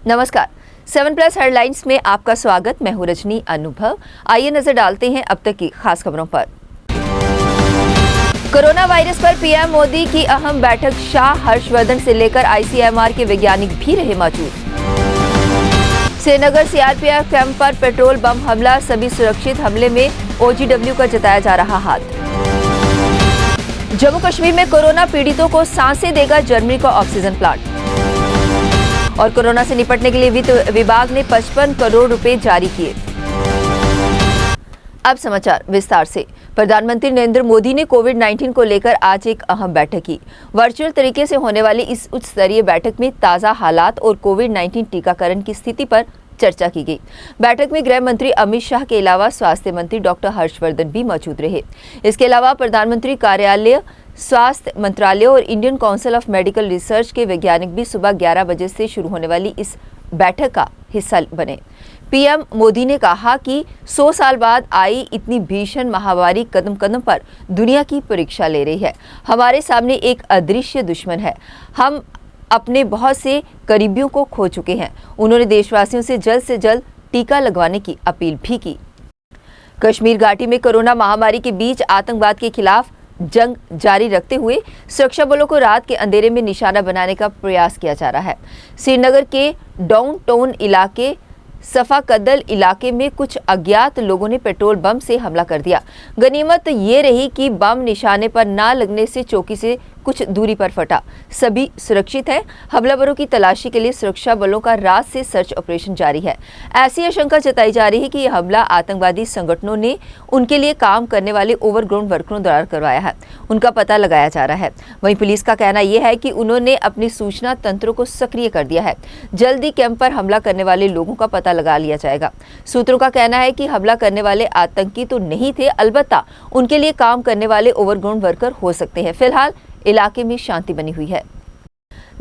नमस्कार, 7+ हेडलाइंस में आपका स्वागत। मैं हूं रजनी अनुभव। आइए नजर डालते हैं अब तक की खास खबरों पर। कोरोना वायरस पर पीएम मोदी की अहम बैठक, शाह, हर्षवर्धन से लेकर आईसीएमआर के वैज्ञानिक भी रहे मौजूद। श्रीनगर सीआरपीएफ कैंप पर पेट्रोल बम हमला, सभी सुरक्षित, हमले में ओजीडब्ल्यू का जताया जा रहा हाथ। जम्मू कश्मीर में कोरोना पीड़ितों को सांसें देगा जर्मनी का ऑक्सीजन प्लांट। और कोरोना से निपटने के लिए वित्त विभाग ने 55 करोड़ रुपए जारी किए। अब समाचार विस्तार से। प्रधानमंत्री नरेंद्र मोदी ने कोविड-19 को लेकर आज एक अहम बैठक की। वर्चुअल तरीके से होने वाली इस उच्च स्तरीय बैठक में ताज़ा हालात और कोविड-19 टीकाकरण की स्थिति पर चर्चा की गई। बैठक में गृह मंत्री अमित शाह के अलावा स्वास्थ्य मंत्री डॉक्टर हर्षवर्धन भी मौजूद रहे। इसके अलावा प्रधानमंत्री कार्यालय, स्वास्थ्य मंत्रालय और Indian council of medical research के वैज्ञानिक भी सुबह 11 बजे से शुरू होने वाली इस बैठक का हिस्सा बने। पीएम मोदी ने कहा कि 100 साल बाद आई इतनी भीषण महामारी कदम कदम पर दुनिया की परीक्षा ले रही है। हमारे सामने एक अदृश्य दुश्मन है। हम अपने बहुत से करीबियों को खो चुके हैं। उन्होंने देशवासियों से जल्द टीका लगवाने की अपील भी की। कश्मीर घाटी में कोरोना महामारी के बीच आतंकवाद के खिलाफ जंग जारी रखते हुए सुरक्षा बलों को रात के अंधेरे में निशाना बनाने का प्रयास किया जा रहा है। श्रीनगर के डाउनटाउन इलाके सफाकदल इलाके में कुछ अज्ञात लोगों ने पेट्रोल बम से हमला कर दिया। गनीमत ये रही कि बम निशाने पर ना लगने से चौकी से कुछ दूरी पर फटा। सभी सुरक्षित हैं। हमलावरों की तलाशी के लिए सुरक्षा बलों का रात से सर्च ऑपरेशन जारी है। ऐसी आशंका जताई जा रही है कि यह हमला आतंकवादी संगठनों ने उनके लिए काम करने वाले ओवरग्राउंड वर्करों द्वारा करवाया है। उनका पता लगाया जा रहा है। वहीं पुलिस का कहना यह है कि उन्होंने अपनी सूचना तंत्रों को सक्रिय कर दिया है। जल्दी कैंप पर हमला करने वाले लोगों का पता लगा लिया जाएगा। सूत्रों का कहना है कि हमला करने वाले आतंकी तो नहीं थे, अलबत्ता उनके लिए काम करने वाले ओवरग्राउंड वर्कर हो सकते हैं। फिलहाल इलाके में शांति बनी हुई है।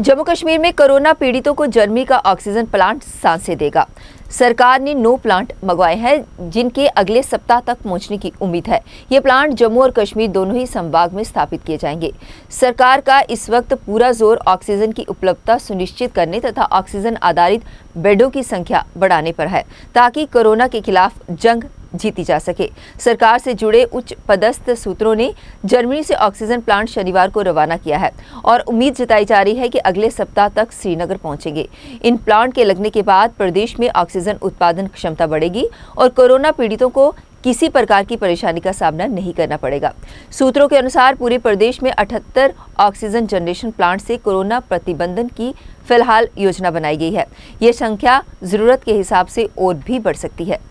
जम्मू कश्मीर में कोरोना पीड़ितों को जर्मनी का ऑक्सीजन प्लांट सांसें देगा। सरकार ने 9 प्लांट मंगवाए हैं जिनके अगले सप्ताह तक पहुंचने की उम्मीद है। ये प्लांट जम्मू और कश्मीर दोनों ही संभाग में स्थापित किए जाएंगे। सरकार का इस वक्त पूरा जोर ऑक्सीजन की उपलब्धता सुनिश्चित करने तथा ऑक्सीजन आधारित बेडों की संख्या बढ़ाने पर है, ताकि कोरोना के खिलाफ जंग जीती जा सके। सरकार से जुड़े उच्च पदस्थ सूत्रों ने जर्मनी से ऑक्सीजन प्लांट शनिवार को रवाना किया है और उम्मीद जताई जा रही है कि अगले सप्ताह तक श्रीनगर पहुंचेंगे। इन प्लांट के लगने के बाद प्रदेश में ऑक्सीजन उत्पादन क्षमता बढ़ेगी और कोरोना पीड़ितों को किसी प्रकार की परेशानी का सामना नहीं करना पड़ेगा। सूत्रों के अनुसार पूरे प्रदेश में 78 ऑक्सीजन जनरेशन प्लांट से कोरोना प्रतिबंधन की फिलहाल योजना बनाई गई है। ये संख्या जरूरत के हिसाब से और भी बढ़ सकती है।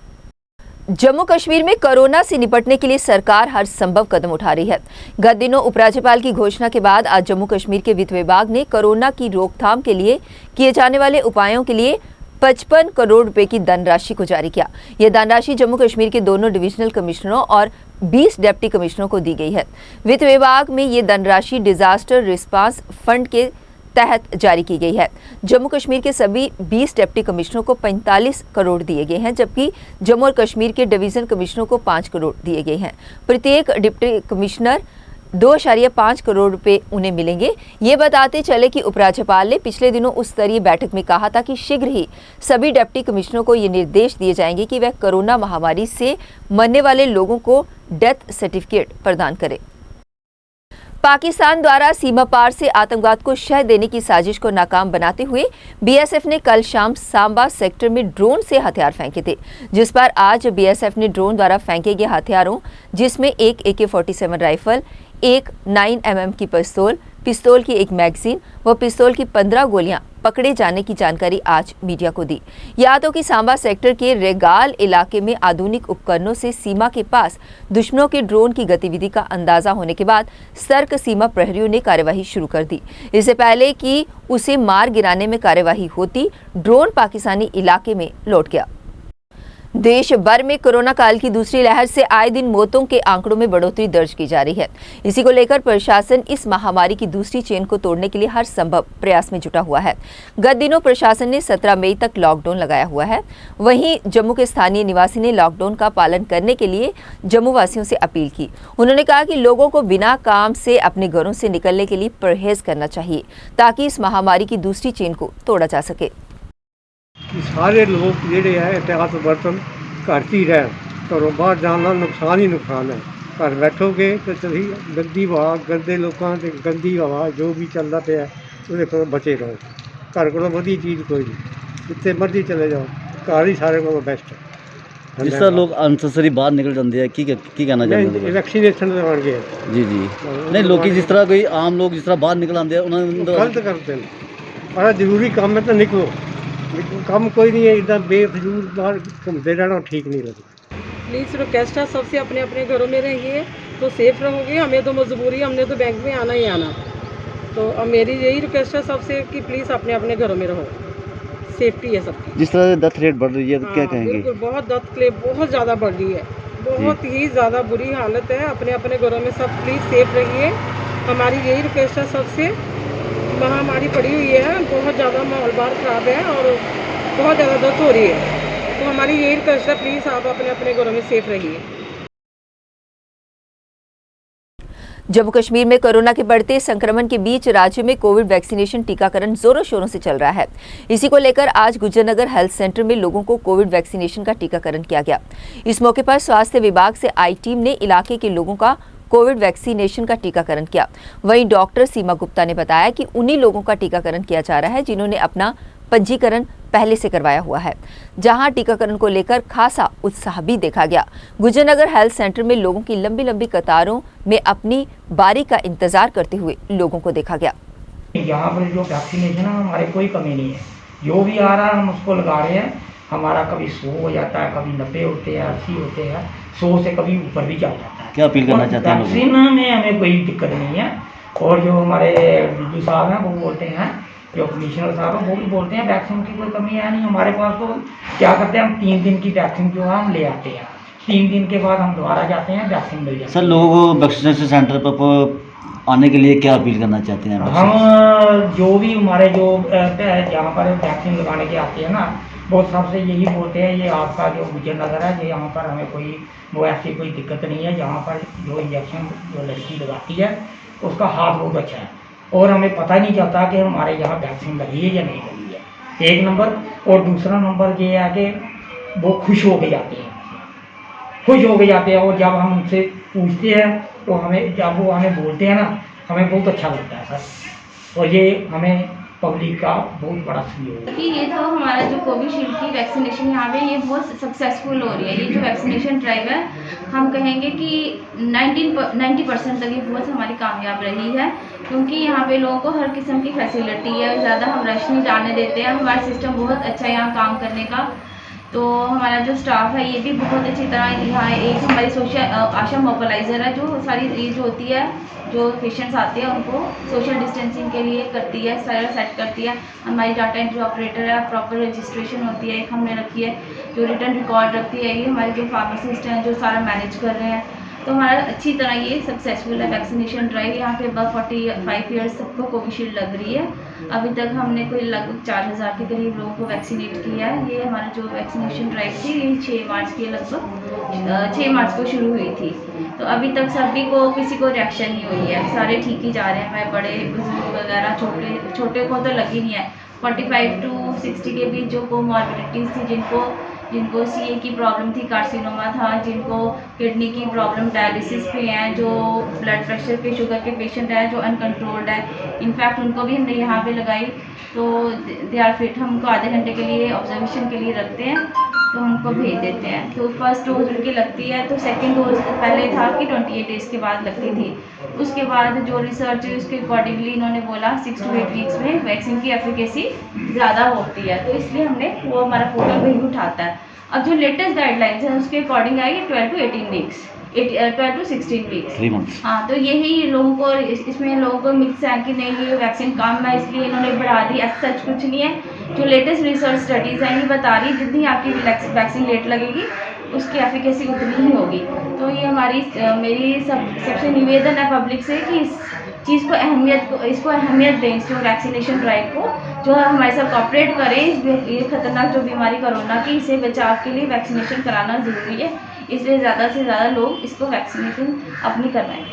जम्मू कश्मीर में कोरोना से निपटने के लिए सरकार हर संभव कदम उठा रही है। गत दिनों उपराज्यपाल की घोषणा के बाद आज जम्मू कश्मीर के वित्त विभाग ने कोरोना की रोकथाम के लिए किए जाने वाले उपायों के लिए 55 करोड़ रुपए की धनराशि को जारी किया। यह धनराशि जम्मू कश्मीर के दोनों डिविजनल कमिश्नरों और 20 डिप्टी कमिश्नरों को दी गई है। वित्त विभाग में ये धनराशि डिजास्टर रिस्पांस फंड के तहत जारी की गई है। जम्मू कश्मीर के सभी 20 डिप्टी कमिश्नरों को 45 करोड़ दिए गए हैं, जबकि जम्मू और कश्मीर के डिवीजन कमिश्नरों को 5 करोड़ दिए गए हैं। प्रत्येक डिप्टी कमिश्नर 2.5 करोड़ रुपए उन्हें मिलेंगे। ये बताते चले कि उपराज्यपाल ने पिछले दिनों उच्च स्तरीय बैठक में कहा था कि शीघ्र ही सभी डिप्टी कमिश्नरों को ये निर्देश दिए जाएंगे कि वह कोरोना महामारी से मरने वाले लोगों को डेथ सर्टिफिकेट प्रदान करें। पाकिस्तान द्वारा सीमा पार से आतंकवाद को शह देने की साजिश को नाकाम बनाते हुए बीएसएफ ने कल शाम सांबा सेक्टर में ड्रोन से हथियार फेंके थे, जिस पर आज बीएसएफ ने ड्रोन द्वारा फेंके गए हथियारों, जिसमें एक AK-47 राइफल, एक 9mm की पिस्तौल की एक मैगजीन व पिस्तौल की 15 गोलियां पकड़े जाने की जानकारी आज मीडिया को दी। याद हो कि सांबा सेक्टर के रेगाल इलाके में आधुनिक उपकरणों से सीमा के पास दुश्मनों के ड्रोन की गतिविधि का अंदाजा होने के बाद सतर्क सीमा प्रहरियों ने कार्यवाही शुरू कर दी। इससे पहले कि उसे मार गिराने में कार्यवाही होती, ड्रोन पाकिस्तानी इलाके में लौट गया। देश भर में कोरोना काल की दूसरी लहर से आए दिन मौतों के आंकड़ों में बढ़ोतरी दर्ज की जा रही है। इसी को लेकर प्रशासन इस महामारी की दूसरी चेन को तोड़ने के लिए हर संभव प्रयास में जुटा हुआ है। गत दिनों प्रशासन ने 17 मई तक लॉकडाउन लगाया हुआ है। वहीं जम्मू के स्थानीय निवासी ने लॉकडाउन का पालन करने के लिए जम्मू वासियों से अपील की। उन्होंने कहा कि लोगों को बिना काम से अपने घरों से निकलने के लिए परहेज करना चाहिए, ताकि इस महामारी की दूसरी चेन को तोड़ा जा सके। कि सारे लोग ਜਿਹੜੇ ਹੈ एहतियात बरतन, घर च ही रहन, घरों बाहर जान ਨਾਲ नुकसान ही नुकसान है। घर बैठोगे तो ਤੁਸੀਂ गंदी हवा, गंदे लोगों ਤੇ गंदी हवा जो भी ਚੱਲਦਾ ਪਿਆ ਉਹਦੇ ਕੋਲੋਂ ਬਚੇ ਰਹੋ। ਘਰ ਕੋਲੋਂ ਵਧੀਆ ਚੀਜ਼ ਕੋਈ ਨਹੀਂ, ਜਿੱਥੇ ਮਰਜ਼ੀ ਚਲੇ ਜਾਓ, ਘਰ ਹੀ ਸਾਰੇ ਕੋਲੋਂ ਬੈਸਟ ਹੈ। ਜਿਸ ਤਰ੍ਹਾਂ ਲੋਕ ਅਨਸੈਸਰੀ ਬਾਹਰ ਨਿਕਲ ਜਾਂਦੇ ਆ, ਕੀ ਕਹਿਣਾ ਚਾਹੁੰਦੇ ਹੋ? ਵੈਕਸੀਨੇਸ਼ਨ ਲਗਾਉਣ ਗਏ ਜੀ ਜੀ, ਨਹੀਂ ਲੋਕੀ ਜਿਸ ਤਰ੍ਹਾਂ ਕੋਈ ਆਮ ਲੋਕ ਜਿਸ ਤਰ੍ਹਾਂ ਬਾਹਰ ਨਿਕਲ ਆਉਂਦੇ ਆ ਉਹਨਾਂ ਨੂੰ ਗਲਤ ਕਰਦੇ ਨੇ। ਬੜਾ ਜ਼ਰੂਰੀ ਕੰਮ ਹੈ ਤਾਂ ਨਿਕਲੋ, ਕੰਮ ਕੋਈ नहीं है, इतना बेफजूल बाहर घूमते रहना ठीक नहीं लगता। प्लीज़ रिक्वेस्ट है सबसे अपने अपने घरों में रहिए तो सेफ रहोगे। हमें तो मजबूरी, हमने तो बैंक में आना ही आना। तो अब मेरी यही रिक्वेस्ट है सबसे कि प्लीज़ अपने अपने घरों में रहो, सेफ्टी है सबकी। जिस तरह डेथ रेट बढ़ रही है तो क्या कहेंगे? बिल्कुल, बहुत डेथ क्लेम बहुत ज़्यादा बढ़ रही है, बहुत ही ज़्यादा बुरी हालत है। अपने अपने घरों में सब प्लीज़ सेफ रहिए, हमारी यही रिक्वेस्ट है सबसे। महामारी पड़ी हुई है, बहुत ज़्यादा माहौल बाहर ख़राब है और बहुत ज़्यादा डेथ हो रही है, तो हमारी यही रिक्वेस्ट है प्लीज़ आप अपने अपने घरों में सेफ रहिए। जम्मू कश्मीर में कोरोना के बढ़ते संक्रमण के बीच राज्य में कोविड वैक्सीनेशन टीकाकरण जोरों शोरों से चल रहा है। इसी को लेकर आज गुजरनगर हेल्थ सेंटर में लोगों को कोविड वैक्सीनेशन का टीकाकरण किया गया। इस मौके पर स्वास्थ्य विभाग से आई टीम ने इलाके के लोगों का कोविड वैक्सीनेशन का टीकाकरण किया। वहीं डॉक्टर सीमा गुप्ता ने बताया कि उन्हीं लोगों का टीकाकरण किया जा रहा है जिन्होंने अपना पंजीकरण पहले से करवाया हुआ है, जहां टीकाकरण को लेकर खासा उत्साह भी देखा गया। गुजरनगर हेल्थ सेंटर में लोगों की लंबी लंबी कतारों में अपनी बारी का इंतजार करते हुए लोगों को देखा गया। यहाँ पर जो वैक्सीनेशन है हमारे कोई कमी नहीं है, जो भी आ रहा है हम उसको लगा रहे हैं। हमारा कभी 100 हो जाता है, कभी 90 होते हैं, 80 होते हैं, 100 से कभी ऊपर भी चल जाता है। क्या अपील करना चाहते हैं? वैक्सीन में हमें कोई दिक्कत नहीं है। और जो हमारे डीजी साहब हैं वो बोलते हैं, जो कमिश्नर साहब हैं वो भी बोलते हैं वैक्सीन की कोई कमी है नहीं हमारे पास। तो क्या करते हैं हम 3 दिन की वैक्सीन जो है हम ले आते हैं, 3 दिन के बाद हम दोबारा जाते हैं, वैक्सीन मिल जाती है। सर लोगों को वैक्सीनेशन सेंटर पर आने के लिए क्या अपील करना चाहते हैं? हम जो भी हमारे जो जहाँ पर वैक्सीन लगाने के आते हैं ना, वो सबसे यही बोलते हैं ये आपका जो गुजरनगर है, ये यहाँ पर हमें कोई वो ऐसी कोई दिक्कत नहीं है। यहाँ पर जो इंजेक्शन जो लड़की लगाती है उसका हाथ बहुत अच्छा है और हमें पता नहीं चलता कि हमारे यहाँ वैक्सीन लगी है या नहीं लगी है, एक नंबर। और दूसरा नंबर ये है कि वो खुश हो के जाते हैं, खुश हो के जाते हैं। और जब हम उनसे पूछते हैं तो हमें, जब वो हमें बोलते हैं ना, हमें बहुत अच्छा लगता है सर। और ये हमें पब्लिक का बहुत बड़ा सहयोग है कि ये तो हमारा जो कोविशील्ड की वैक्सीनेशन यहाँ पे ये बहुत सक्सेसफुल हो रही है। ये जो वैक्सीनेशन ड्राइव है हम कहेंगे कि 90% तक ये बहुत हमारी कामयाब रही है, क्योंकि यहाँ पे लोगों को हर किस्म की फैसिलिटी है, ज़्यादा हम रश नहीं जाने देते हैं। हमारा सिस्टम बहुत अच्छा है यहाँ काम करने का। तो हमारा जो स्टाफ है ये भी बहुत अच्छी तरह, यहाँ एक हमारी सोशल आशा मोबिलाइज़र है जो सारी ये जो होती है, जो पेशेंट्स आते हैं उनको सोशल डिस्टेंसिंग के लिए करती है, सारा सेट करती है। हमारी डाटा एंट्री ऑपरेटर है, प्रॉपर रजिस्ट्रेशन होती है एक हमने रखी है, जो रिटर्न रिकॉर्ड रखती है। ये हमारे जो फार्मासिस्ट हैं जो सारा मैनेज कर रहे हैं। तो हमारा अच्छी तरह ये सक्सेसफुल है वैक्सीनेशन ड्राइव। यहाँ पे अब 45 ईयर्स सबको कोविशील्ड लग रही है। अभी तक हमने कोई लगभग 4000 के करीब लोगों को वैक्सीनेट किया है। ये हमारा जो वैक्सीनेशन ड्राइव थी ये 6 मार्च के लगभग 6 मार्च को शुरू हुई थी। तो अभी तक सभी को किसी को रिएक्शन नहीं हुई है, सारे ठीक ही जा रहे हैं। मैं बड़े बुजुर्ग वगैरह छोटे को तो लगी नहीं है। 45 to 60 के बीच जो कोमॉर्बिडिटीज़ थी, जिनको सीए की प्रॉब्लम थी, कार्सिनोमा था, जिनको किडनी की प्रॉब्लम, डायलिसिस पे हैं, जो ब्लड प्रेशर पे, शुगर के पेशेंट हैं, जो अनकंट्रोल्ड है, इनफैक्ट उनको भी हमने यहाँ पे लगाई। तो दे आर फिट, हम उनको आधे घंटे के लिए ऑब्जर्वेशन के लिए रखते हैं, तो उनको भेज देते हैं। तो फर्स्ट डोज उनकी लगती है, तो सेकेंड डोज पहले था कि 28 डेज़ के बाद लगती थी। उसके बाद जो रिसर्च है उसके अकॉर्डिंगली इन्होंने बोला 6 to 8 वीक्स में वैक्सीन की एफिकेसी ज़्यादा होती है, तो इसलिए हमने वो हमारा पोर्टल वही उठाता है। अब जो लेटेस्ट गाइडलाइंस है उसके अकॉर्डिंग आएगी 12 to 18 weeks, 12 to 16 weeks, 3 months। हाँ, तो यही लोगों को इसमें लोगों को मिक्स है कि नहीं ये वैक्सीन कम है इसलिए इन्होंने बढ़ा दी, ऐसा सच कुछ नहीं है। जो लेटेस्ट रिसर्च स्टडीज़ हैं ये बता रही जितनी आपकी वैक्सीन लेट लगेगी उसकी एफिकेसी उतनी ही होगी। तो ये मेरी सबसे निवेदन है पब्लिक से कि इस चीज़ को इसको अहमियत दें, इस जो वैक्सीनेशन ड्राइव को, जो हमारे साथ कॉपरेट करें। ये खतरनाक जो बीमारी कोरोना की, इसे बचाव के लिए वैक्सीनेशन कराना ज़रूरी है, इसलिए ज़्यादा से ज़्यादा लोग इसको वैक्सीनेशन अपनी करवाएं।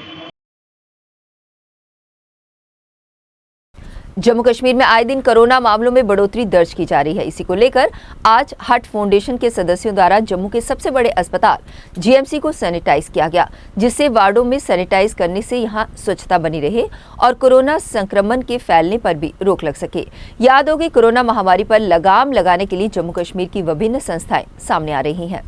जम्मू कश्मीर में आए दिन कोरोना मामलों में बढ़ोतरी दर्ज की जा रही है। इसी को लेकर आज हट फाउंडेशन के सदस्यों द्वारा जम्मू के सबसे बड़े अस्पताल जीएमसी को सैनिटाइज किया गया, जिससे वार्डों में सैनिटाइज करने से यहां स्वच्छता बनी रहे और कोरोना संक्रमण के फैलने पर भी रोक लग सके। याद हो कि कोरोना महामारी पर लगाम लगाने के लिए जम्मू कश्मीर की विभिन्न संस्थाएं सामने आ रही हैं।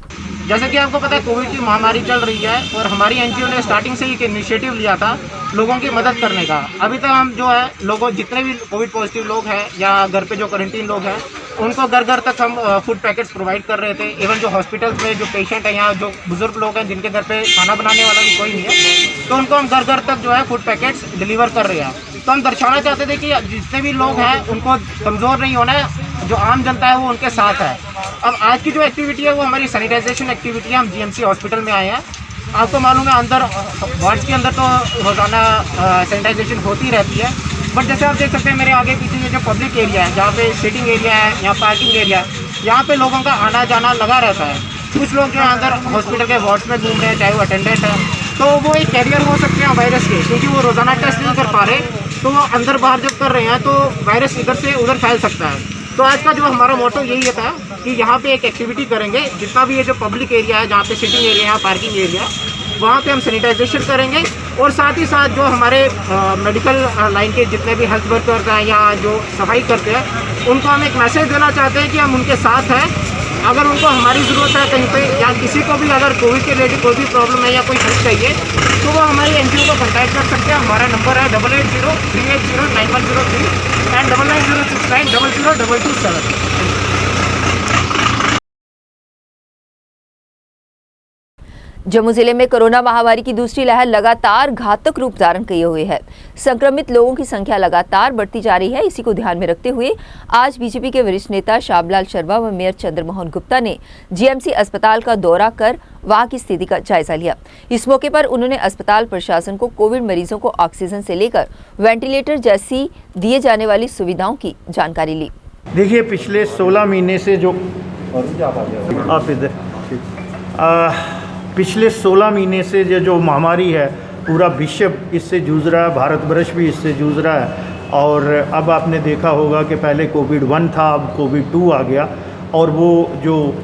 जैसे कि आपको पता है कोविड की महामारी चल रही है और हमारी एनजीओ ने स्टार्टिंग से ही एक इनिशिएटिव लिया था लोगों की मदद करने का। अभी तक हम जो है लोगों जितने भी कोविड पॉजिटिव लोग हैं या घर पे जो क्वारंटीन लोग हैं उनको घर घर तक हम फूड पैकेट्स प्रोवाइड कर रहे थे। इवन जो हॉस्पिटल्स में जो पेशेंट हैं या जो बुजुर्ग लोग हैं जिनके घर पे खाना बनाने वाला भी कोई नहीं है, तो उनको हम घर घर तक जो है फूड पैकेट्स डिलीवर कर रहे हैं। तो हम दर्शाना चाहते थे कि जितने भी लोग हैं उनको कमज़ोर नहीं होना है, जो आम जनता है वो उनके साथ है। अब आज की जो एक्टिविटी है वो हमारी सैनिटाइजेशन एक्टिविटी है। हम जीएमसी हॉस्पिटल में आए हैं। आपको मालूम है अंदर वार्ड्स के अंदर तो रोज़ाना सैनिटाइजेशन होती रहती है, बट जैसे आप देख सकते हैं मेरे आगे पीछे ये जो पब्लिक एरिया है, जहाँ पे सिटिंग एरिया है, यहाँ पार्किंग एरिया है, यहाँ पे लोगों का आना जाना लगा रहता है। कुछ लोग जो है अंदर हॉस्पिटल के वार्ड्स में घूम रहे हैं, चाहे वो अटेंडेंट है, तो वो एक कैरियर हो सकते हैं वायरस के, क्योंकि वो रोज़ाना टेस्ट नहीं कर पा रहे, तो वो अंदर बाहर जब कर रहे हैं तो वायरस इधर से उधर फैल सकता है। तो आज का जो हमारा मोटो यही था कि यहाँ पे एक एक्टिविटी करेंगे, जितना भी ये जो पब्लिक एरिया है, जहाँ पे सिटिंग एरिया है, पार्किंग एरिया है, वहाँ पे हम सैनिटाइजेशन करेंगे और साथ ही साथ जो हमारे मेडिकल लाइन के जितने भी हेल्थ वर्कर्स हैं या जो सफाई करते हैं उनको हम एक मैसेज देना चाहते हैं कि हम उनके साथ हैं। अगर उनको हमारी ज़रूरत है कहीं पे या किसी को भी अगर कोविड के रिलेटेड कोई भी प्रॉब्लम है या कोई हेल्प चाहिए तो वो हमारी एनजीओ को कॉन्टैक्ट कर सकते हैं। हमारा नंबर है 8803809103 एंड 9906900227। जम्मू जिले में कोरोना महामारी की दूसरी लहर लगातार घातक रूप धारण किए हुए है। संक्रमित लोगों की संख्या लगातार बढ़ती जा रही है। इसी को ध्यान में रखते हुए आज बीजेपी के वरिष्ठ नेता शाबलाल शर्मा व मेयर चंद्रमोहन गुप्ता ने जीएमसी अस्पताल का दौरा कर वहां की स्थिति का जायजा लिया। इस मौके पर उन्होंने अस्पताल प्रशासन को कोविड मरीजों को ऑक्सीजन से लेकर वेंटिलेटर जैसी दिए जाने वाली सुविधाओं की जानकारी ली। देखिए, पिछले 16 महीने से जो पिछले 16 महीने से जो महामारी है पूरा विश्व इससे जूझ रहा है, भारतवर्ष भी इससे जूझ रहा है। और अब आपने देखा होगा कि पहले कोविड 1 था, अब कोविड 2 आ गया और वो जो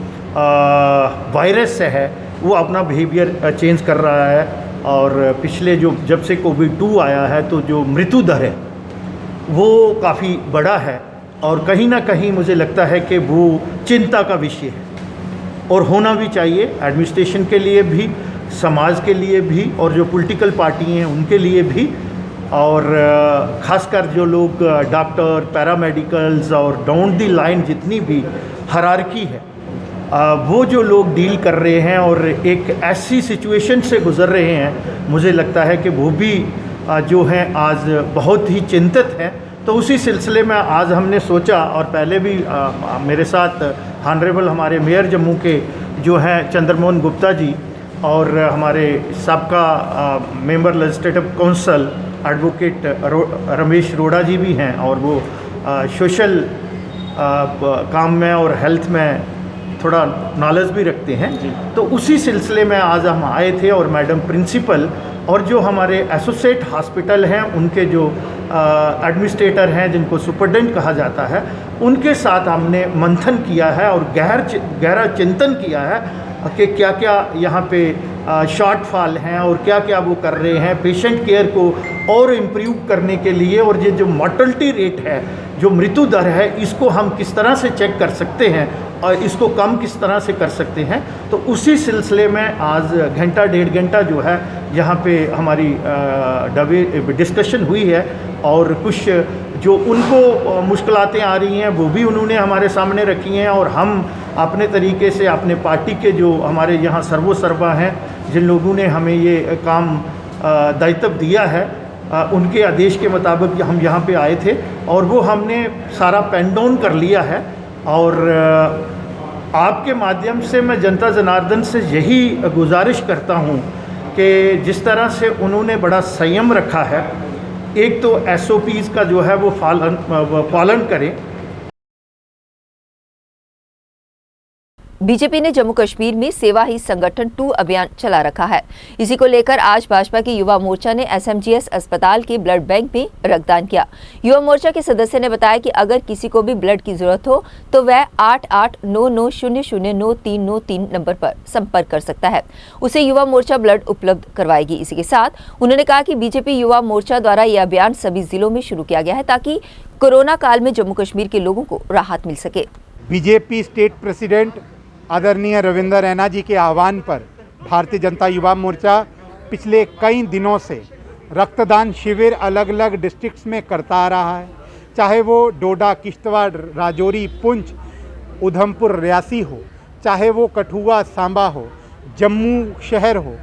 वायरस है वो अपना बिहेवियर चेंज कर रहा है। और पिछले जब से कोविड 2 आया है तो जो मृत्यु दर है वो काफ़ी बड़ा है और कहीं ना कहीं मुझे लगता है कि वो चिंता का विषय है और होना भी चाहिए, एडमिनिस्ट्रेशन के लिए भी, समाज के लिए भी और जो पॉलिटिकल पार्टी हैं उनके लिए भी। और ख़ासकर जो लोग डॉक्टर, पैरामेडिकल्स और डाउन द लाइन जितनी भी हायरार्की है वो जो लोग डील कर रहे हैं और एक ऐसी सिचुएशन से गुज़र रहे हैं, मुझे लगता है कि वो भी जो हैं आज बहुत ही चिंतित हैं। तो उसी सिलसिले में आज हमने सोचा और पहले भी मेरे साथ ऑनरेबल हमारे मेयर जम्मू के जो हैं चंद्रमोहन गुप्ता जी और हमारे सबका member legislative council advocate Ramesh रोड़ा जी भी हैं और वो सोशल काम में और हेल्थ में थोड़ा नॉलेज भी रखते हैं। तो उसी सिलसिले में आज हम आए थे और मैडम प्रिंसिपल और जो हमारे एसोसिएट हॉस्पिटल हैं उनके जो एडमिनिस्ट्रेटर हैं जिनको सुपरडेंट कहा जाता है, उनके साथ हमने मंथन किया है और गहरा चिंतन किया है कि क्या क्या यहाँ पे शॉर्टफॉल हैं और क्या क्या वो कर रहे हैं पेशेंट केयर को और इम्प्रूव करने के लिए। और ये जो मॉर्टलिटी रेट है, जो मृत्यु दर है, इसको हम किस तरह से चेक कर सकते हैं और इसको कम किस तरह से कर सकते हैं। तो उसी सिलसिले में आज घंटा 1.5 घंटा जो है यहाँ पे हमारी डिस्कशन हुई है और कुछ जो उनको मुश्किलातें आ रही हैं वो भी उन्होंने हमारे सामने रखी हैं और हम अपने तरीके से अपने पार्टी के जो हमारे यहाँ सर्वा हैं, जिन लोगों ने हमें ये काम दायित्व दिया है, उनके आदेश के मुताबिक हम यहाँ पे आए थे और वो हमने सारा पेन डाउन कर लिया है। और आपके माध्यम से मैं जनता जनार्दन से यही गुजारिश करता हूँ कि जिस तरह से उन्होंने बड़ा संयम रखा है, एक तो SOPs का जो है वो पालन करें। बीजेपी ने जम्मू कश्मीर में सेवा ही संगठन 2 अभियान चला रखा है। इसी को लेकर आज भाजपा की युवा मोर्चा ने SMGS अस्पताल के ब्लड बैंक में रक्तदान किया। युवा मोर्चा के सदस्य ने बताया कि अगर किसी को भी ब्लड की जरूरत हो तो वह 8899009393 नंबर पर संपर्क कर सकता है। उसे युवा मोर्चा ब्लड उपलब्ध करवाएगी। इसी के साथ उन्होंने कहा कि बीजेपी युवा मोर्चा द्वारा यह अभियान सभी जिलों में शुरू किया गया है ताकि कोरोना काल में जम्मू कश्मीर के लोगों को राहत मिल सके। बीजेपी स्टेट प्रेसिडेंट आदरणीय रविंद्र रैना जी के आह्वान पर भारतीय जनता युवा मोर्चा पिछले कई दिनों से रक्तदान शिविर अलग अलग डिस्ट्रिक्ट्स में करता आ रहा है। चाहे वो डोडा, किश्तवाड़, राजौरी, पुंछ, उधमपुर, रियासी हो, चाहे वो कठुआ, सांबा हो, जम्मू शहर हो,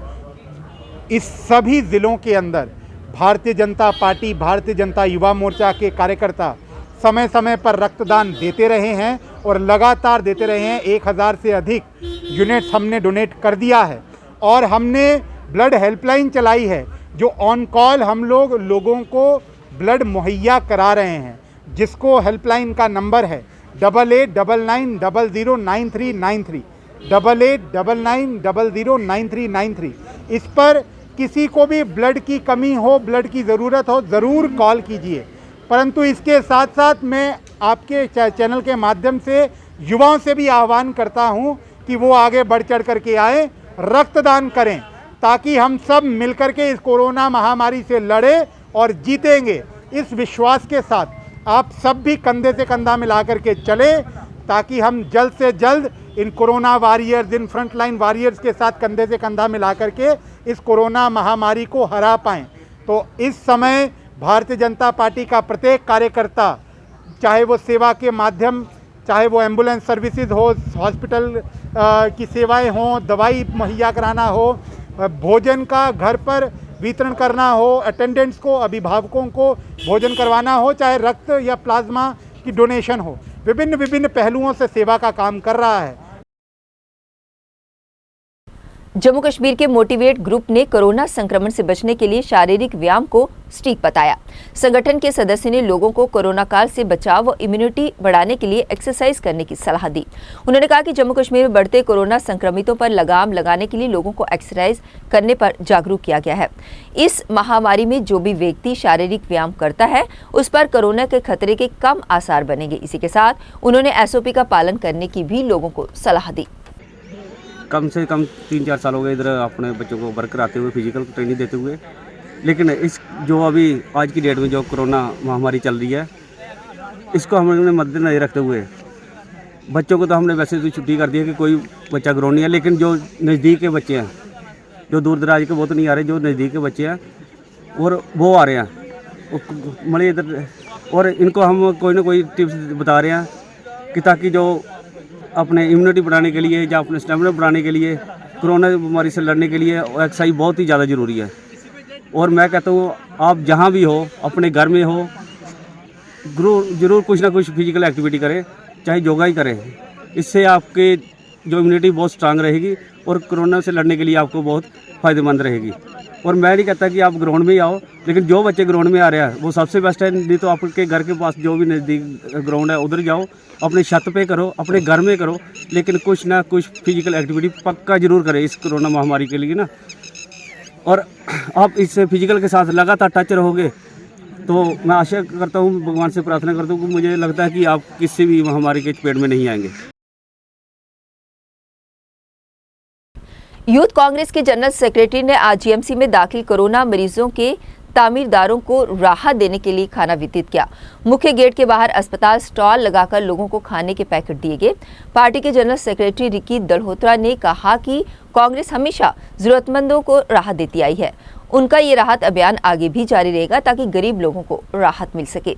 इस सभी ज़िलों के अंदर भारतीय जनता पार्टी, भारतीय जनता युवा मोर्चा के कार्यकर्ता समय समय पर रक्तदान देते रहे हैं और लगातार देते रहे हैं। 1000 से अधिक यूनिट्स हमने डोनेट कर दिया है और हमने ब्लड हेल्पलाइन चलाई है जो ऑन कॉल हम लोगों को ब्लड मुहैया करा रहे हैं, जिसको हेल्पलाइन का नंबर है 8899009393 8899009393। इस पर किसी को भी ब्लड की कमी हो, ब्लड की ज़रूरत हो, ज़रूर कॉल कीजिए। परंतु इसके साथ साथ मैं आपके चैनल के माध्यम से युवाओं से भी आह्वान करता हूं कि वो आगे बढ़ चढ़ करके आए, रक्तदान करें ताकि हम सब मिलकर के इस कोरोना महामारी से लड़े और जीतेंगे। इस विश्वास के साथ आप सब भी कंधे से कंधा मिला करके चले ताकि हम जल्द से जल्द इन कोरोना वॉरियर्स, इन फ्रंटलाइन वॉरियर्स के साथ कंधे से कंधा मिला करके इस कोरोना महामारी को हरा पाएँ। तो इस समय भारतीय जनता पार्टी का प्रत्येक कार्यकर्ता, चाहे वो सेवा के माध्यम, चाहे वो एम्बुलेंस सर्विसेज हो, हॉस्पिटल की सेवाएं हों, दवाई मुहैया कराना हो, भोजन का घर पर वितरण करना हो, अटेंडेंट्स को, अभिभावकों को भोजन करवाना हो, चाहे रक्त या प्लाज्मा की डोनेशन हो, विभिन्न पहलुओं से सेवा का काम कर रहा है। जम्मू कश्मीर के मोटिवेट ग्रुप ने कोरोना संक्रमण से बचने के लिए शारीरिक व्यायाम को स्टीक बताया। संगठन के सदस्य ने लोगों को कोरोना काल से बचाव व इम्यूनिटी बढ़ाने के लिए एक्सरसाइज करने की सलाह दी। उन्होंने कहा कि जम्मू कश्मीर में बढ़ते कोरोना संक्रमितों पर लगाम लगाने के लिए लोगों को एक्सरसाइज करने पर जागरूक किया गया है। इस महामारी में जो भी व्यक्ति शारीरिक व्यायाम करता है उस पर कोरोना के खतरे के कम आसार बनेंगे। इसी के साथ उन्होंने SOP का पालन करने की भी लोगों को सलाह दी। कम से कम 3-4 साल हो गए इधर अपने बच्चों को वर्क कराते हुए, फिजिकल ट्रेनिंग देते हुए। लेकिन इस जो अभी आज की डेट में जो कोरोना महामारी चल रही है, इसको हमने मद्देनजर रखते हुए बच्चों को तो हमने वैसे तो छुट्टी कर दी है कि कोई बच्चा ग्रो नहीं है। लेकिन जो नज़दीक के बच्चे हैं, जो दूर दराज के वो तो नहीं आ रहे, जो नज़दीक के बच्चे हैं और वो आ रहे हैं मरे इधर, और इनको हम कोई ना कोई टिप्स बता रहे हैं कि ताकि जो अपने इम्यूनिटी बढ़ाने के लिए या अपने स्टेमिना बढ़ाने के लिए, कोरोना बीमारी से लड़ने के लिए एक्सरसाइज बहुत ही ज़्यादा ज़रूरी है। और मैं कहता हूँ आप जहाँ भी हो, अपने घर में हो, ज़रूर कुछ ना कुछ फिजिकल एक्टिविटी करें, चाहे योगा ही करें। इससे आपके जो इम्यूनिटी बहुत स्ट्रांग रहेगी और कोरोना से लड़ने के लिए आपको बहुत फ़ायदेमंद रहेगी। और मैं नहीं कहता कि आप ग्राउंड में ही आओ, लेकिन जो बच्चे ग्राउंड में आ रहे हैं वो सबसे बेस्ट है। नहीं तो आपके घर के पास जो भी नज़दीक ग्राउंड है उधर जाओ, अपने छत पे करो, अपने घर में करो, लेकिन कुछ ना कुछ फिजिकल एक्टिविटी पक्का ज़रूर करें इस कोरोना महामारी के लिए ना। और आप इस फिजिकल के साथ लगातार टच रहोगे तो मैं आशा करता हूँ, भगवान से प्रार्थना करता हूँ कि मुझे लगता है कि आप किसी भी महामारी के चपेट में नहीं आएंगे। यूथ कांग्रेस के जनरल सेक्रेटरी ने आज GMC में दाखिल कोरोना मरीजों के तामीरदारों को राहत देने के लिए खाना वितरित किया। मुख्य गेट के बाहर अस्पताल स्टॉल लगाकर लोगों को खाने के पैकेट दिए गए। पार्टी के जनरल सेक्रेटरी रिकी दलहोत्रा ने कहा कि कांग्रेस हमेशा जरूरतमंदों को राहत देती आई है। उनका ये राहत अभियान आगे भी जारी रहेगा ताकि गरीब लोगों को राहत मिल सके।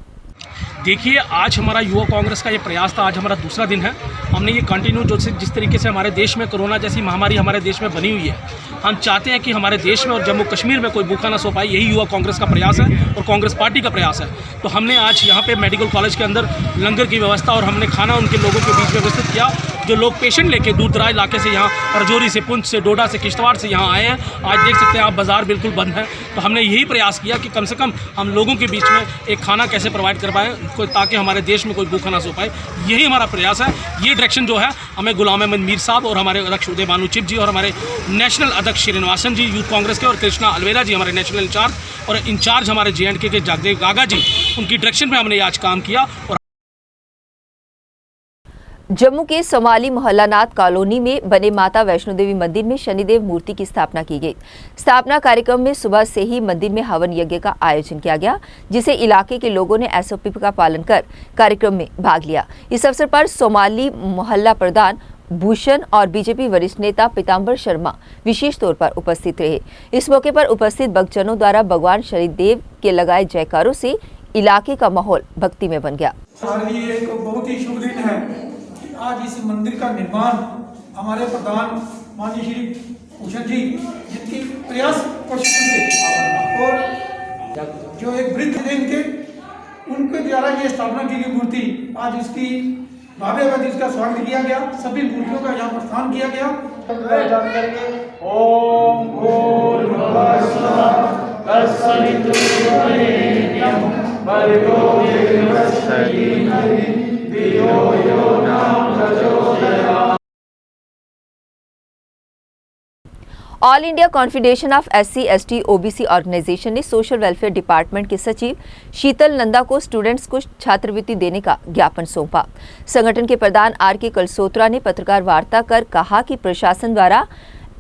देखिए, आज हमारा युवा कांग्रेस का ये प्रयास था, आज हमारा दूसरा दिन है। हमने ये कंटिन्यू जिस तरीके से हमारे देश में कोरोना जैसी महामारी हमारे देश में बनी हुई है, हम चाहते हैं कि हमारे देश में और जम्मू कश्मीर में कोई भूखा ना सो पाए। यही युवा कांग्रेस का प्रयास है और कांग्रेस पार्टी का प्रयास है। तो हमने आज यहाँ पे मेडिकल कॉलेज के अंदर लंगर की व्यवस्था और हमने खाना उनके लोगों के बीच में विस्तृत किया जो लोग पेशेंट लेके दूर दराज इलाके से यहाँ रजौरी से, पुंछ से, डोडा से, किश्तवाड़ से यहाँ आए हैं। आज देख सकते हैं आप बाज़ार बिल्कुल बंद है। तो हमने यही प्रयास किया कि कम से कम हम लोगों के बीच में एक खाना कैसे प्रोवाइड कर पाएँ ताकि हमारे देश में कोई भूखा ना सो पाए। यही हमारा प्रयास है। ये डायरेक्शन जो है हमें गुलाम अहमद मीर साहब और हमारे अध्यक्ष उदय भानु चिप जी और हमारे नेशनल अध्यक्ष श्रीनिवासन जी यूथ कांग्रेस के और कृष्णा अलवेरा जी हमारे नेशनल इंचार्ज और इंचार्ज हमारे JNK के जगदेव गागा जी, उनकी डायरेक्शन में हमने आज काम किया। और जम्मू के सोमाली मोहल्लानाथ कॉलोनी में बने माता वैष्णो देवी मंदिर में शनिदेव मूर्ति की स्थापना की गई। स्थापना कार्यक्रम में सुबह से ही मंदिर में हवन यज्ञ का आयोजन किया गया, जिसे इलाके के लोगों ने SOP का पालन कर कार्यक्रम में भाग लिया। इस अवसर पर सोमाली मोहल्ला प्रधान भूषण और बीजेपी वरिष्ठ नेता पीताम्बर शर्मा विशेष तौर पर उपस्थित रहे। इस मौके पर उपस्थित भक्तजनों द्वारा भगवान शनिदेव के लगाए जयकारों से इलाके का माहौल भक्तिमय बन गया। एक बहुत ही शुभ दिन है कि आज इस मंदिर का निर्माण हमारे प्रधान माननीय श्री भूषण जी जिनकी प्रयास और जो एक वृद्ध थे उनके द्वारा ये स्थापना की गई मूर्ति, आज इसकी भाव्य गति इसका स्वागत किया गया। सभी मूर्तियों का यहाँ पर स्थान किया गया। ओम भूर्भुवः स्वः तत्सवितुर्वरेण्यं भर्गो देवस्य धीमहि धियो यो न प्रचोदयात्। All India confederation of SC ST OBC organisation ने सोशल वेलफेयर डिपार्टमेंट के सचिव शीतल नंदा को स्टूडेंट्स को छात्रवृत्ति देने का ज्ञापन सौंपा। संगठन के प्रधान RK कलसोत्रा ने पत्रकार वार्ता कर कहा कि प्रशासन द्वारा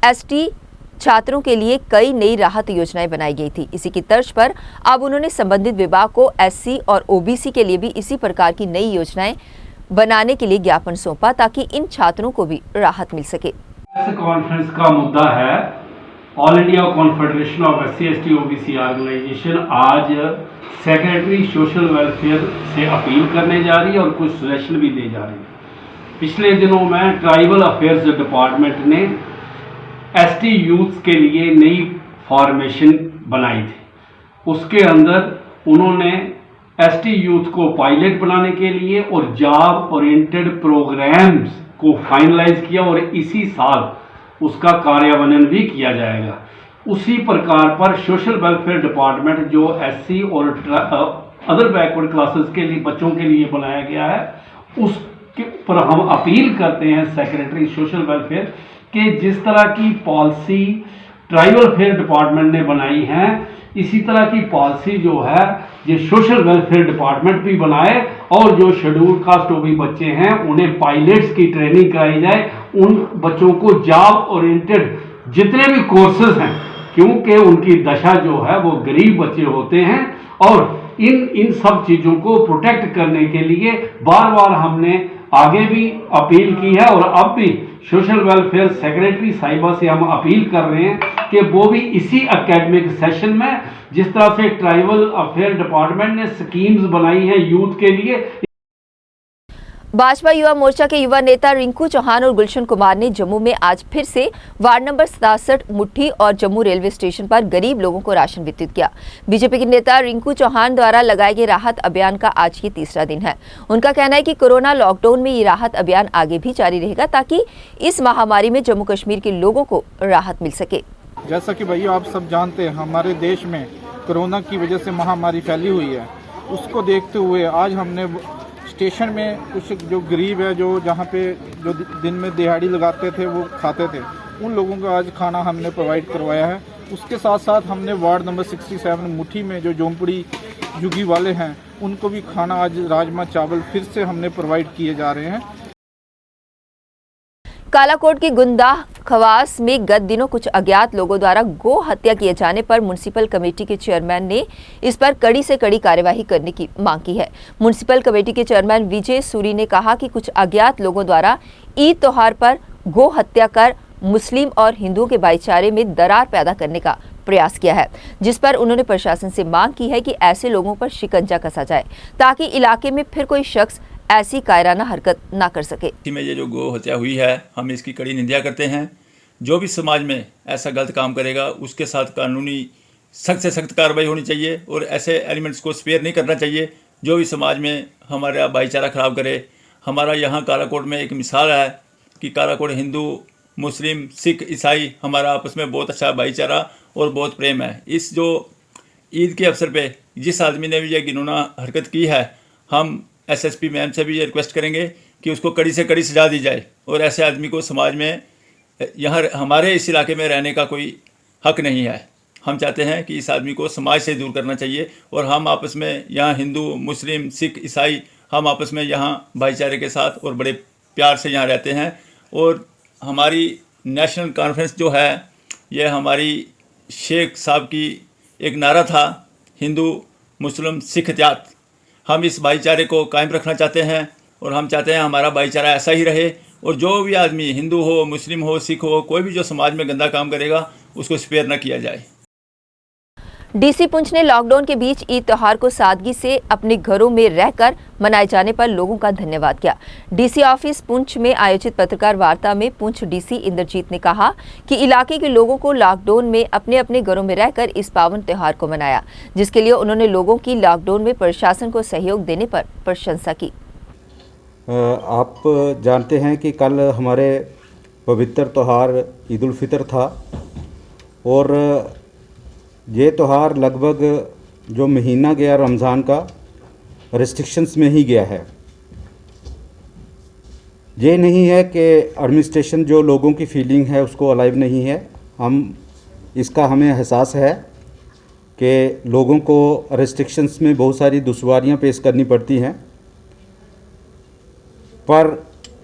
ST छात्रों के लिए कई नई राहत योजनाएं बनाई गई थी। इसी की तर्ज पर अब उन्होंने संबंधित विभाग को SC और OBC के लिए भी इसी प्रकार की नई योजनाएं बनाने के लिए ज्ञापन सौंपा ताकि इन छात्रों को भी राहत मिल सके। कॉन्फ्रेंस का मुद्दा है all India confederation of SC ST OBC organisation आज सेक्रेटरी सोशल वेलफेयर से अपील करने जा रही है और कुछ सजेशन भी दे जा रही है। पिछले दिनों में ट्राइबल अफेयर्स डिपार्टमेंट ने ST यूथ के लिए नई फॉर्मेशन बनाई थी। उसके अंदर उन्होंने ST यूथ को पायलट बनाने के लिए और जॉब ओरिएंटेड प्रोग्राम्स को फाइनलाइज किया और इसी साल उसका कार्यान्वयन भी किया जाएगा। उसी प्रकार पर सोशल वेलफेयर डिपार्टमेंट जो SC और अदर बैकवर्ड क्लासेस के लिए बच्चों के लिए बनाया गया है, उसके पर हम अपील करते हैं सेक्रेटरी सोशल वेलफेयर के जिस तरह की पॉलिसी ट्राइबल वेलफेयर डिपार्टमेंट ने बनाई है, इसी तरह की पॉलिसी जो है ये सोशल वेलफेयर डिपार्टमेंट भी बनाए और जो शेड्यूल कास्ट OBC बच्चे हैं उन्हें पायलट्स की ट्रेनिंग कराई जाए। उन बच्चों को जॉब ओरिएंटेड जितने भी कोर्सेज हैं, क्योंकि उनकी दशा जो है वो गरीब बच्चे होते हैं और इन सब चीज़ों को प्रोटेक्ट करने के लिए बार बार हमने आगे भी अपील की है और अब भी सोशल वेलफेयर सेक्रेटरी साहिबा से हम अपील कर रहे हैं कि वो भी इसी एकेडमिक सेशन में जिस तरह से ट्राइबल अफेयर डिपार्टमेंट ने स्कीम्स बनाई हैं यूथ के लिए। भाजपा युवा मोर्चा के युवा नेता रिंकू चौहान और गुलशन कुमार ने जम्मू में आज फिर से वार्ड नंबर 67 मुट्ठी और जम्मू रेलवे स्टेशन पर गरीब लोगों को राशन वितरित किया। बीजेपी के नेता रिंकू चौहान द्वारा लगाए गए राहत अभियान का आज ये तीसरा दिन है। उनका कहना है कि कोरोना लॉकडाउन में ये राहत अभियान आगे भी जारी रहेगा ताकि इस महामारी में जम्मू कश्मीर के लोगों को राहत मिल सके। जैसा कि भैया आप सब जानते हैं, हमारे देश में कोरोना की वजह से महामारी फैली हुई है। उसको देखते हुए आज हमने स्टेशन में कुछ जो गरीब है, जो जहाँ पे जो दिन में दिहाड़ी लगाते थे वो खाते थे, उन लोगों को आज खाना हमने प्रोवाइड करवाया है। उसके साथ साथ हमने वार्ड नंबर 67 मुट्ठी में जो झोंपड़ी झुग्गी वाले हैं उनको भी खाना आज राजमा चावल फिर से हमने प्रोवाइड किए जा रहे हैं। कालाकोट की गुंदा खवास में गत दिनों कुछ अज्ञात लोगों द्वारा गो हत्या किए जाने पर म्युनिसिपल कमेटी के चेयरमैन ने इस पर कड़ी से कड़ी कार्यवाही करने की मांग की है। म्युनिसिपल कमेटी के चेयरमैन विजय सूरी ने कहा कि कुछ अज्ञात लोगों द्वारा ईद त्योहार पर गो हत्या कर मुस्लिम और हिंदुओं के भाईचारे में दरार पैदा करने का प्रयास किया है, जिस पर उन्होंने प्रशासन से मांग की है कि ऐसे लोगों पर शिकंजा कसा जाए ताकि इलाके में फिर कोई शख्स ऐसी कायराना हरकत ना कर सके। में ये जो गो हत्या हुई है, हम इसकी कड़ी निंदा करते हैं। जो भी समाज में ऐसा गलत काम करेगा उसके साथ कानूनी सख्त से सख्त कार्रवाई होनी चाहिए और ऐसे एलिमेंट्स को स्पेयर नहीं करना चाहिए जो भी समाज में हमारा भाईचारा ख़राब करे। हमारा यहाँ कालाकोट में एक मिसाल है कि काराकोट हिंदू मुस्लिम सिख ईसाई हमारा आपस में बहुत अच्छा भाईचारा और बहुत प्रेम है। इस जो ईद के अवसर पे जिस आदमी ने भी ये घिनौना हरकत की है, हम एसएसपी मैम से भी ये रिक्वेस्ट करेंगे कि उसको कड़ी से कड़ी सजा दी जाए और ऐसे आदमी को समाज में यहाँ हमारे इस इलाके में रहने का कोई हक नहीं है। हम चाहते हैं कि इस आदमी को समाज से दूर करना चाहिए और हम आपस में यहाँ हिंदू मुस्लिम सिख ईसाई हम आपस में यहाँ भाईचारे के साथ और बड़े प्यार से यहाँ रहते हैं। और हमारी नेशनल कॉन्फ्रेंस जो है, ये हमारी शेख साहब की एक नारा था, हिंदू मुस्लिम सिख इत्तेहाद। हम इस भाईचारे को कायम रखना चाहते हैं और हम चाहते हैं हमारा भाईचारा ऐसा ही रहे और जो भी आदमी हिंदू हो मुस्लिम हो सिख हो कोई भी जो समाज में गंदा काम करेगा उसको स्पेयर न किया जाए। डीसी पुंछ ने लॉकडाउन के बीच ईद त्योहार को सादगी से अपने घरों में रहकर मनाए जाने पर लोगों का धन्यवाद किया। डीसी ऑफिस पुंछ में आयोजित पत्रकार वार्ता में पुंछ डीसी इंद्रजीत ने कहा कि इलाके के लोगों को लॉकडाउन में अपने अपने घरों में रहकर इस पावन त्योहार को मनाया, जिसके लिए उन्होंने लोगों की लॉकडाउन में प्रशासन को सहयोग देने पर प्रशंसा की। आप जानते हैं कि कल हमारे पवित्र त्यौहार ईद उल फितर था और ये त्यौहार लगभग जो महीना गया रमज़ान का रेस्ट्रिक्शंस में ही गया है। ये नहीं है कि एडमिनिस्ट्रेशन जो लोगों की फीलिंग है उसको अलाइव नहीं है, इसका हमें एहसास है कि लोगों को रेस्ट्रिक्शंस में बहुत सारी दुश्वारियां पेश करनी पड़ती हैं, पर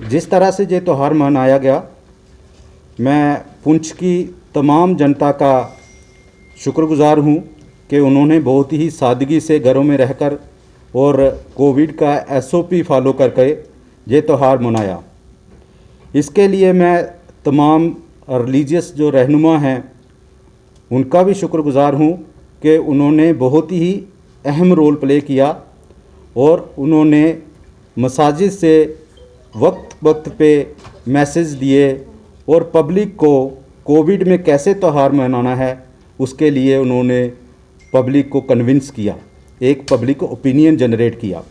जिस तरह से ये त्यौहार मनाया गया, मैं पुंछ की तमाम जनता का शुक्रगुजार हूँ कि उन्होंने बहुत ही सादगी से घरों में रहकर और कोविड का SOP फॉलो करके ये त्यौहार मनाया। इसके लिए मैं तमाम रिलीजियस जो रहनुमा हैं उनका भी शुक्रगुजार हूँ कि उन्होंने बहुत ही अहम रोल प्ले किया और उन्होंने मसाजिद से वक्त वक्त पे मैसेज दिए और पब्लिक को कोविड में कैसे त्यौहार मनाना है उसके लिए उन्होंने पब्लिक को कन्विंस किया, एक पब्लिक ओपिनियन जनरेट किया।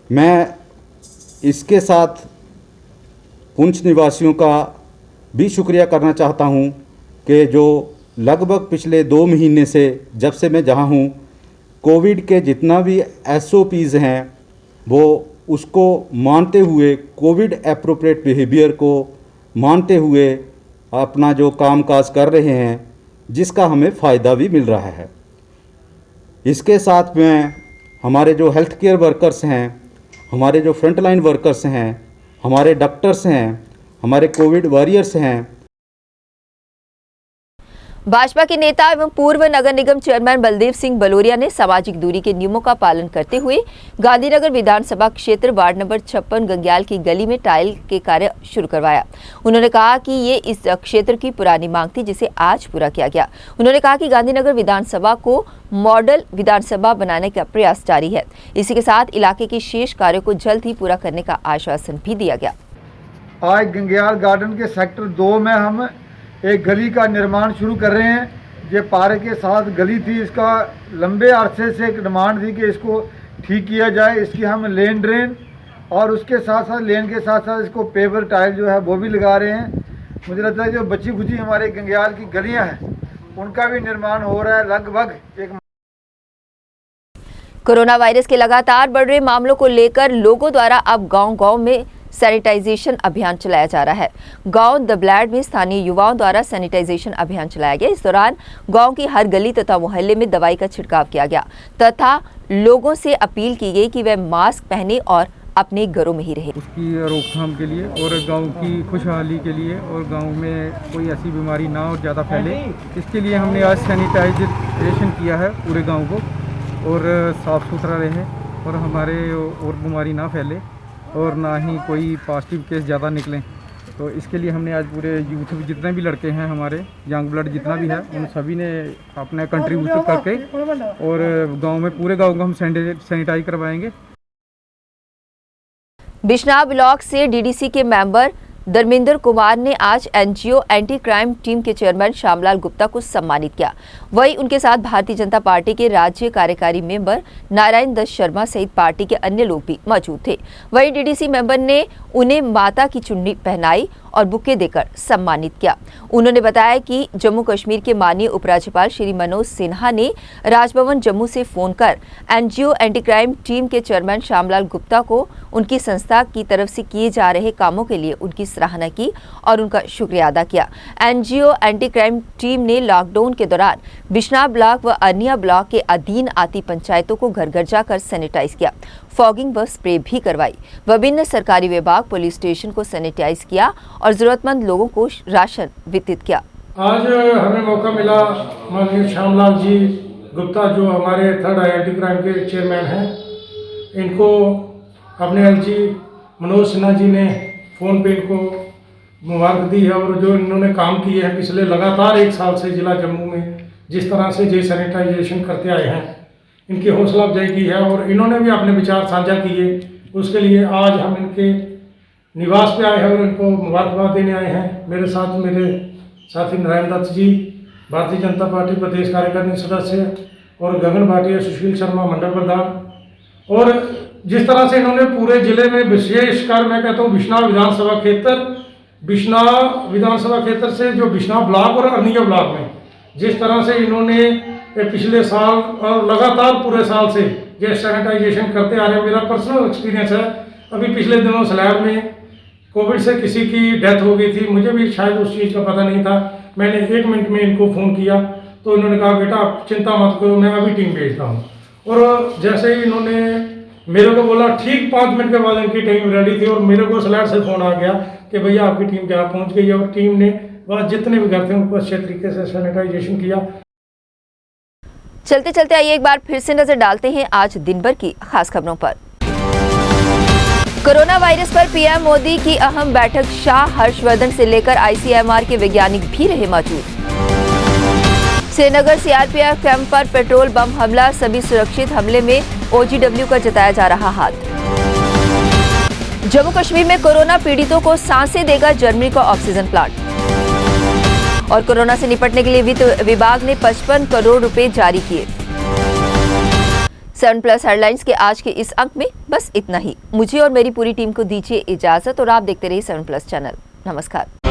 मैं इसके साथ पुंछ निवासियों का भी शुक्रिया करना चाहता हूं कि जो लगभग पिछले 2 महीने से जब से मैं जहां हूं, कोविड के जितना भी SOPs हैं वो उसको मानते हुए, कोविड एप्रोप्रिएट बिहेवियर को मानते हुए अपना जो कामकाज कर रहे हैं, जिसका हमें फ़ायदा भी मिल रहा है। इसके साथ में हमारे जो हेल्थ केयर वर्कर्स हैं, हमारे जो फ्रंट लाइन वर्कर्स हैं, हमारे डॉक्टर्स हैं, हमारे कोविड वॉरियर्स हैं। भाजपा के नेता एवं पूर्व नगर निगम चेयरमैन बलदेव सिंह बलोरिया ने सामाजिक दूरी के नियमों का पालन करते हुए गांधीनगर विधानसभा क्षेत्र वार्ड नंबर 56 गंग्याल की गली में टाइल के कार्य शुरू करवाया। उन्होंने कहा कि ये इस क्षेत्र की पुरानी मांग थी, जिसे आज पूरा किया गया। उन्होंने कहा कि गांधीनगर विधानसभा को मॉडल विधानसभा बनाने का प्रयास जारी है। इसी के साथ इलाके के शेष कार्यों को जल्द ही पूरा करने का आश्वासन भी दिया गया। आज गंग्याल गार्डन के सेक्टर 2 में हम एक गली का निर्माण शुरू कर रहे हैं। ये पार्क के साथ गली थी, इसका लंबे अरसे से एक डिमांड थी कि इसको ठीक किया जाए। इसकी हम लेन ड्रेन और उसके साथ साथ लेन के साथ साथ इसको पेवर टाइल जो है वो भी लगा रहे हैं। मुझे लगता है जो बची खुची हमारे गंग्याल की गलियां हैं उनका भी निर्माण हो रहा है। लगभग एक कोरोना वायरस के लगातार बढ़ रहे मामलों को लेकर लोगों द्वारा अब गांव-गांव में सैनिटाइजेशन अभियान चलाया जा रहा है। गांव दबलैड में स्थानीय युवाओं द्वारा सैनिटाइजेशन अभियान चलाया गया। इस दौरान गांव की हर गली तथा मोहल्ले में दवाई का छिड़काव किया गया तथा लोगों से अपील की गई कि वे मास्क पहने और अपने घरों में ही रहे। उसकी रोकथाम के लिए और गांव की खुशहाली के लिए और गांव में कोई ऐसी बीमारी ना और ज़्यादा फैले, इसके लिए हमने आज सैनिटाइजेशन किया है पूरे गाँव को और साफ़ सुथरा रहे और हमारे और बीमारी ना फैले और ना ही कोई पॉजिटिव केस ज़्यादा निकलें। तो इसके लिए हमने आज पूरे यूथ जितने भी लड़के हैं हमारे यंग ब्लड जितना भी है उन सभी ने अपना कंट्रीब्यूट करके और गांव में पूरे गांव को हम सैनिटाइज करवाएंगे। बिश्नाह ब्लॉक से डीडीसी के मेंबर धर्मेंद्र कुमार ने आज एनजीओ एंटी क्राइम टीम के चेयरमैन श्यामलाल गुप्ता को सम्मानित किया। वहीं उनके साथ भारतीय जनता पार्टी के राज्य कार्यकारी मेंबर नारायण दत्त शर्मा सहित पार्टी के अन्य लोग भी मौजूद थे। वहीं डीडीसी मेंबर ने उन्हें माता की चुन्नी पहनाई और बुके देकर सम्मानित किया। उन्होंने बताया कि जम्मू कश्मीर के माननीय उपराज्यपाल श्री मनोज सिन्हा ने राजभवन जम्मू से फोन कर एनजीओ एंटी क्राइम टीम के चेयरमैन श्यामलाल गुप्ता को उनकी संस्था की तरफ से किए जा रहे कामों के लिए उनकी सराहना की और उनका शुक्रिया अदा किया। एनजीओ एंटी क्राइम टीम ने लॉकडाउन के दौरान बिश्नाह ब्लॉक व अन्य ब्लॉक के अधीन आती पंचायतों को घर घर जाकर सैनिटाइज किया, फॉगिंग व स्प्रे भी करवाई। विभिन्न सरकारी विभाग, पुलिस स्टेशन को सैनिटाइज किया और जरूरतमंद लोगों को राशन वितरित किया। आज हमें मौका मिला माननीय श्यामलाल जी गुप्ता जो हमारे थर्ड एंटी क्राइम के चेयरमैन हैं, इनको अपने एलजी मनोज सिन्हा जी ने फ़ोन पे इनको मुबारक दी है और जो इन्होंने काम किए हैं पिछले लगातार 1 साल से जिला जम्मू में जिस तरह से जे सैनिटाइजेशन करते आए हैं, इनकी हौसला अफजाई की है और इन्होंने भी अपने विचार साझा किए। उसके लिए आज हम इनके निवास पे आए हैं और इनको मुबारकबाद देने आए हैं। मेरे साथ मेरे साथी नारायण दत्त जी, भारतीय जनता पार्टी प्रदेश कार्यकारिणी सदस्य, और गगन भाटिया, सुशील शर्मा मंडल प्रधान। और जिस तरह से इन्होंने पूरे जिले में विशेषकर मैं कहता हूँ बिश्नाह विधानसभा क्षेत्र से जो बिश्नाह ब्लॉक और अन्य ब्लॉक में जिस तरह से इन्होंने पिछले साल और लगातार पूरे साल से ये सैनिटाइजेशन करते आ रहे हैं। मेरा पर्सनल एक्सपीरियंस है, अभी पिछले दिनों स्लैब में कोविड से किसी की डेथ हो गई थी, मुझे भी शायद उस चीज़ का पता नहीं था। मैंने 1 मिनट में इनको फ़ोन किया तो इन्होंने कहा बेटा आप चिंता मत करो, मैं अभी टीम भेजता हूँ। और जैसे ही इन्होंने मेरे को बोला, ठीक 5 मिनट के बाद इनकी टीम रेडी थी और मेरे को स्लैब से फ़ोन आ गया कि भैया आपकी टीम जहाँ पहुँच गई है। और टीम ने वह जितने भी घर थे उनको अच्छे तरीके से सैनिटाइजेशन किया। चलते चलते आइए एक बार फिर से नजर डालते हैं आज दिन भर की खास खबरों पर। कोरोना वायरस पर पीएम मोदी की अहम बैठक, शाह, हर्षवर्धन से लेकर आईसीएमआर के वैज्ञानिक भी रहे मौजूद। श्रीनगर सीआरपीएफ कैंप पर पेट्रोल बम हमला, सभी सुरक्षित, हमले में ओजीडब्ल्यू का जताया जा रहा हाथ। जम्मू कश्मीर में कोरोना पीड़ितों को सांसें देगा जर्मनी का ऑक्सीजन प्लांट। और कोरोना से निपटने के लिए वित्त विभाग ने 55 करोड़ रुपए जारी किए। 7+ हेडलाइंस के आज के इस अंक में बस इतना ही। मुझे और मेरी पूरी टीम को दीजिए इजाजत और आप देखते रहिए 7+ चैनल। नमस्कार।